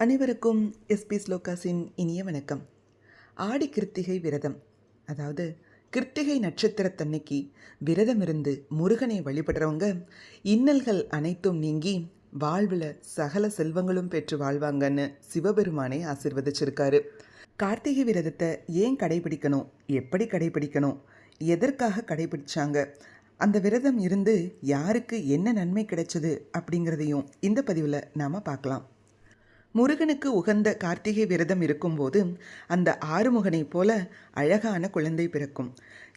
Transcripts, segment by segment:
அனைவருக்கும் எஸ்பி ஸ்லோகாஸின் இனிய வணக்கம். ஆடி கிருத்திகை விரதம், அதாவது கிருத்திகை நட்சத்திரத்தன்னைக்கு விரதம் இருந்து முருகனை வழிபடுறவங்க இன்னல்கள் அனைத்தும் நீங்கி வாழ்வில் சகல செல்வங்களும் பெற்று வாழ்வாங்கன்னு சிவபெருமானை ஆசீர்வதிச்சிருக்காரு. கார்த்திகை விரதத்தை ஏன் கடைபிடிக்கணும், எப்படி கடைபிடிக்கணும், எதற்காக கடைபிடிச்சாங்க, அந்த விரதம் இருந்து யாருக்கு என்ன நன்மை கிடைச்சது அப்படிங்கிறதையும் இந்த பதிவில் நாம் பார்க்கலாம். முருகனுக்கு உகந்த கார்த்திகை விரதம் இருக்கும்போது அந்த ஆறுமுகனை போல அழகான குழந்தை பிறக்கும்.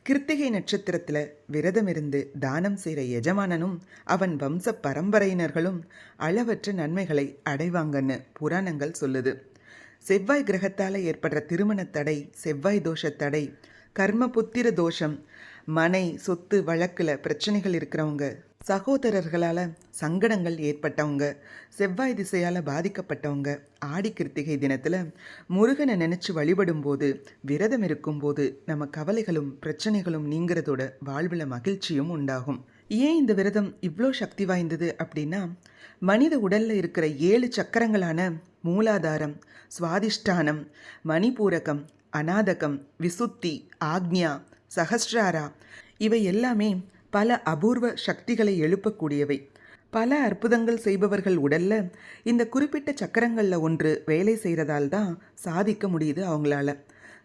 கிருத்திகை நட்சத்திரத்தில் விரதம் இருந்து தானம் செய்கிற எஜமானனும் அவன் வம்ச பரம்பரையினர்களும் அளவற்ற நன்மைகளை அடைவாங்கன்னு புராணங்கள் சொல்லுது. செவ்வாய் கிரகத்தால் ஏற்படுற திருமண தடை, செவ்வாய் தோஷ தடை, கர்ம புத்திர தோஷம், மனை சொத்து வழக்கில் பிரச்சனைகள் இருக்கிறவங்க, சகோதரர்களால் சங்கடங்கள் ஏற்பட்டவங்க, செவ்வாய் திசையால் பாதிக்கப்பட்டவங்க ஆடி கிருத்திகை தினத்தில் முருகனை நினச்சி வழிபடும்போது, விரதம் இருக்கும்போது நம்ம கவலைகளும் பிரச்சனைகளும் நீங்கிறதோட வாழ்வில் மகிழ்ச்சியும் உண்டாகும். ஏன் இந்த விரதம் இவ்வளோ சக்தி வாய்ந்தது அப்படின்னா, மனித உடலில் இருக்கிற 7 சக்கரங்களான மூலாதாரம், சுவாதிஷ்டானம், மணிபூரகம், அநாதகம், விசுத்தி, ஆக்ஞா, சஹஸ்ராரா இவை எல்லாமே பல அபூர்வ சக்திகளை எழுப்பக்கூடியவை. பல அற்புதங்கள் செய்பவர்கள் உடல்ல இந்த குறிப்பிட்ட சக்கரங்களில் ஒன்று வேலை செய்கிறதால் தான் சாதிக்க முடியுது அவங்களால.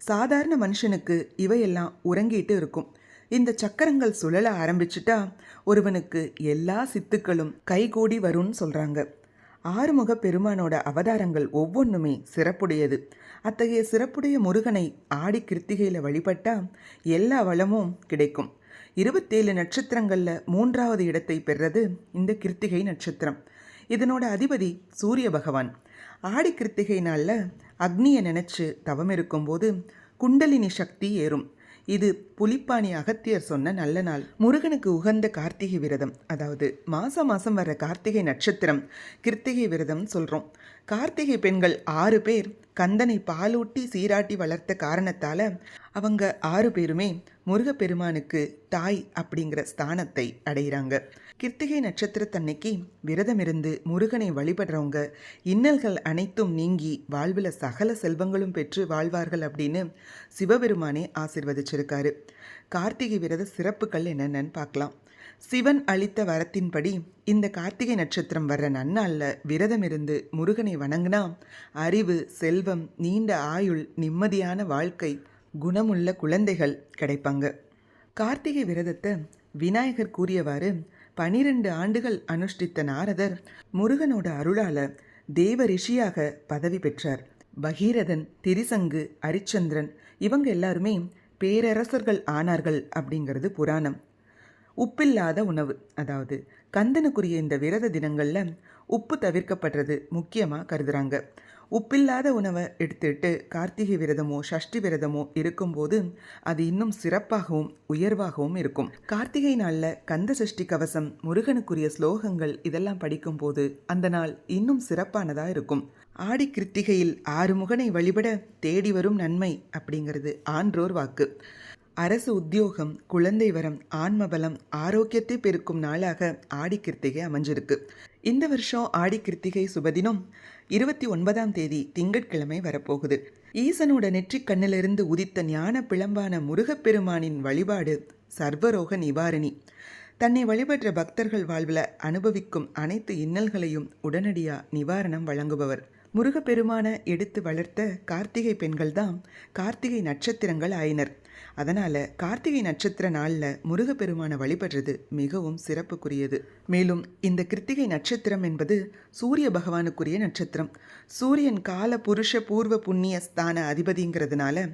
சாதாரண மனுஷனுக்கு இவையெல்லாம் உறங்கிட்டு இருக்கும். இந்த சக்கரங்கள் சுழல ஆரம்பிச்சிட்டா ஒருவனுக்கு எல்லா சித்துக்களும் கைகூடி வரும்னு சொல்கிறாங்க. ஆறுமுக பெருமானோட அவதாரங்கள் ஒவ்வொன்றுமே சிறப்புடையது. அத்தகைய சிறப்புடைய முருகனை ஆடி கிருத்திகையில் வழிபட்டா எல்லா வளமும் கிடைக்கும். 27 நட்சத்திரங்களில் 3வது இடத்தை பெறுறது இந்த கிருத்திகை நட்சத்திரம். இதனோட அதிபதி சூரிய பகவான். ஆடி கிருத்திகை நாளில் அக்னியை நினச்சி தவம் இருக்கும்போது குண்டலினி சக்தி ஏறும். இது புலிப்பாணி அகத்தியர் சொன்ன நல்ல நாள். முருகனுக்கு உகந்த கார்த்திகை விரதம், அதாவது மாதம் வர்ற கார்த்திகை நட்சத்திரம் கிருத்திகை விரதம் சொல்கிறோம். கார்த்திகை பெண்கள் 6 பேர் கந்தனை பாலூட்டி சீராட்டி வளர்த்த காரணத்தால் அவங்க 6 பேருமே முருகப்பெருமானுக்கு தாய் அப்படிங்கிற ஸ்தானத்தை அடைகிறாங்க. கிருத்திகை நட்சத்திரத்தன்னைக்கு விரதம் இருந்து முருகனை வழிபடுறவங்க இன்னல்கள் அனைத்தும் நீங்கி வாழ்வில் சகல செல்வங்களும் பெற்று வாழ்வார்கள் அப்படின்னு சிவபெருமானே ஆசீர்வதிச்சிருக்காரு. கார்த்திகை விரத சிறப்புகள் என்னென்னு பார்க்கலாம். சிவன் அளித்த வரத்தின்படி இந்த கார்த்திகை நட்சத்திரம் வர்ற நன்னாளில் விரதம் இருந்து முருகனை வணங்கினா அறிவு, செல்வம், நீண்ட ஆயுள், நிம்மதியான வாழ்க்கை, குணமுள்ள குழந்தைகள் கிடைப்பாங்க. கார்த்திகை விரதத்தை விநாயகர் கூறியவாறு 12 ஆண்டுகள் அனுஷ்டித்த நாரதர் முருகனோட அருளால தேவ ரிஷியாக பதவி பெற்றார். பகீரதன், திரிசங்கு, அரிச்சந்திரன் இவங்க எல்லாருமே பேரரசர்கள் ஆனார்கள் அப்படிங்கிறது புராணம். உப்பில்லாத உணவு, அதாவது கந்தனுக்குரிய இந்த விரத தினங்களில் உப்பு தவிர்க்கப்படுறது முக்கியமாக கருதுகிறாங்க. உப்பில்லாத உணவை எடுத்துட்டு கார்த்திகை விரதமோ சஷ்டி விரதமோ இருக்கும்போது அது இன்னும் சிறப்பாகவும் உயர்வாகவும் இருக்கும். கார்த்திகை நாளில் கந்த சஷ்டி கவசம், முருகனுக்குரிய ஸ்லோகங்கள் இதெல்லாம் படிக்கும்போது அந்த நாள் இன்னும் சிறப்பானதாக இருக்கும். ஆடி கிருத்திகையில் ஆறுமுகனை வழிபட தேடி வரும் நன்மை அப்படிங்கிறது ஆன்றோர் வாக்கு. அரசு உத்தியோகம், குழந்தை வரம், ஆன்மபலம், ஆரோக்கியத்தை பெருக்கும் நாளாக ஆடி கிருத்திகை அமைஞ்சிருக்கு. இந்த வருஷம் ஆடி கிருத்திகை சுபதினம் 29ஆம் தேதி திங்கட்கிழமை வரப்போகுது. ஈசனோட நெற்றிக் கண்ணிலிருந்து உதித்த ஞான பிளம்பான முருகப்பெருமானின் வழிபாடு சர்வரோக நிவாரணி. தன்னை வழிபடுற பக்தர்கள் வாழ்வில் அனுபவிக்கும் அனைத்து இன்னல்களையும் உடனடியாக நிவாரணம் வழங்குபவர். முருகப்பெருமான எடுத்து வளர்த்த கார்த்திகை பெண்கள் தான் கார்த்திகை நட்சத்திரங்கள் ஆயினர். அதனால் கார்த்திகை நட்சத்திர நாளில் முருகப்பெருமானை வழிபடுறது மிகவும் சிறப்புக்குரியது. மேலும் இந்த கிருத்திகை நட்சத்திரம் என்பது சூரிய பகவானுக்குரிய நட்சத்திரம். சூரியன் கால புருஷ பூர்வ புண்ணிய ஸ்தான அதிபதிங்கிறதுனால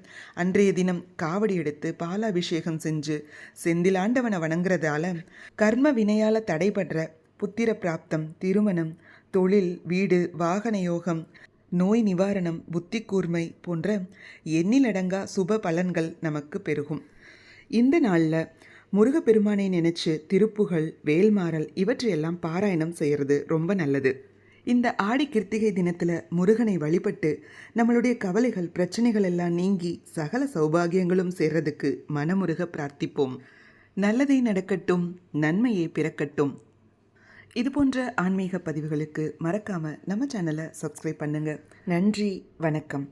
அன்றைய தினம் காவடி எடுத்து பாலாபிஷேகம் செஞ்சு செந்திலாண்டவனை வணங்குறதால கர்ம வினையால் தடைபடுற புத்திர பிராப்தம், திருமணம், தொழில், வீடு, வாகன யோகம், நோய் நிவாரணம், புத்தி கூர்மை போன்ற எண்ணிலடங்கா சுப பலன்கள் நமக்கு பெருகும். இந்த நாளில் முருகப்பெருமானை நினைச்சு திருப்புகழ், வேல்மாறல் இவற்றையெல்லாம் பாராயணம் செய்கிறது ரொம்ப நல்லது. இந்த ஆடி கிருத்திகை தினத்தில் முருகனை வழிபட்டு நம்மளுடைய கவலைகள், பிரச்சனைகள் எல்லாம் நீங்கி சகல சௌபாகியங்களும் சேர்றதுக்கு மனமுருக பிரார்த்திப்போம். நல்லதே நடக்கட்டும், நன்மையே பிறக்கட்டும். இது போன்ற ஆன்மீக பதிவுகளுக்கு மறக்காமல் நம்ம சேனலை சப்ஸ்கிரைப் பண்ணுங்கள். நன்றி, வணக்கம்.